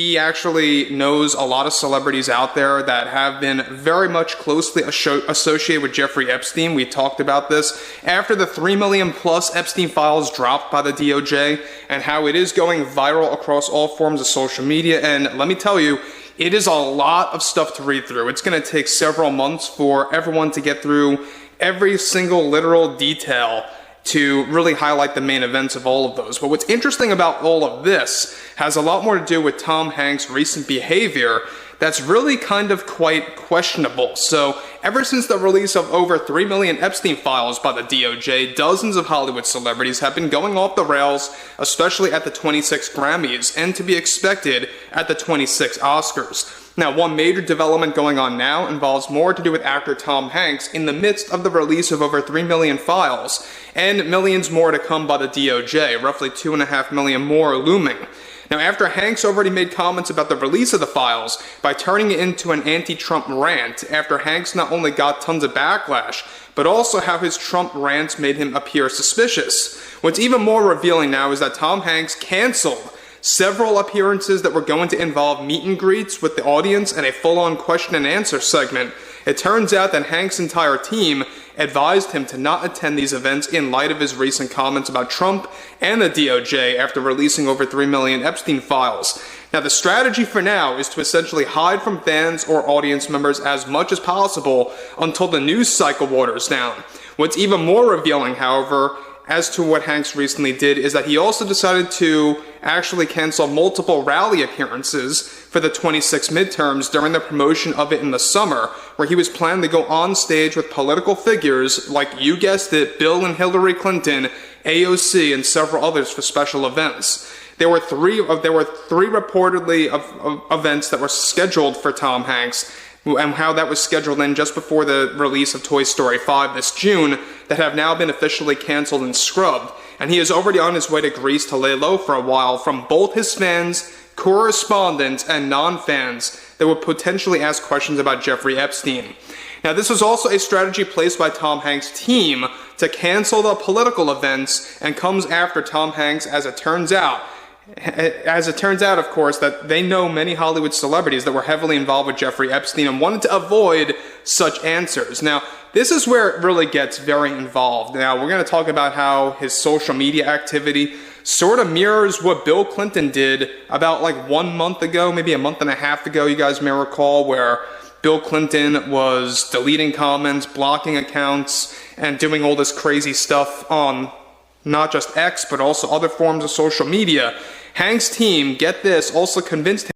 He actually knows a lot of celebrities out there that have been very much closely associated with Jeffrey Epstein. We talked about this after the 3 million plus Epstein files dropped by the DOJ and how it is going viral across all forms of social media. And let me tell you, it is a lot of stuff to read through. It's going to take several months for everyone to get through every single literal detail to really highlight the main events of all of those. But what's interesting about all of this has a lot more to do with Tom Hanks' recent behavior that's really kind of quite questionable. So ever since the release of over 3 million Epstein files by the DOJ, dozens of Hollywood celebrities have been going off the rails, especially at the 26 Grammys, and to be expected at the 26 Oscars. Now, one major development going on now involves more to do with actor Tom Hanks in the midst of the release of over 3 million files, and millions more to come by the DOJ, roughly 2.5 million more looming. Now, after Hanks already made comments about the release of the files by turning it into an anti-Trump rant, after Hanks not only got tons of backlash, but also how his Trump rants made him appear suspicious. What's even more revealing now is that Tom Hanks canceled several appearances that were going to involve meet and greets with the audience and a full-on question and answer segment. It turns out that Hanks' entire team advised him to not attend these events in light of his recent comments about Trump and the DOJ after releasing over 3 million Epstein files. Now, the strategy for now is to essentially hide from fans or audience members as much as possible until the news cycle waters down. What's even more revealing, however, as to what Hanks recently did is that he also decided to actually cancel multiple rally appearances for the 26 midterms during the promotion of it in the summer, where he was planning to go on stage with political figures like, you guessed it, Bill and Hillary Clinton, AOC, and several others for special events. There were three reportedly of events that were scheduled for Tom Hanks, and how that was scheduled in just before the release of Toy Story 5 this June, that have now been officially canceled and scrubbed. And he is already on his way to Greece to lay low for a while from both his fans, correspondents, and non-fans that would potentially ask questions about Jeffrey Epstein. Now, this was also a strategy placed by Tom Hanks' team to cancel the political events, and comes after Tom Hanks, as it turns out, of course, that they know many Hollywood celebrities that were heavily involved with Jeffrey Epstein and wanted to avoid such answers. Now, this is where it really gets very involved. Now, we're going to talk about how his social media activity sort of mirrors what Bill Clinton did about like 1 month ago, maybe a month and a half ago, you guys may recall, where Bill Clinton was deleting comments, blocking accounts, and doing all this crazy stuff on not just X, but also other forms of social media. Hanks' team, get this, also convinced him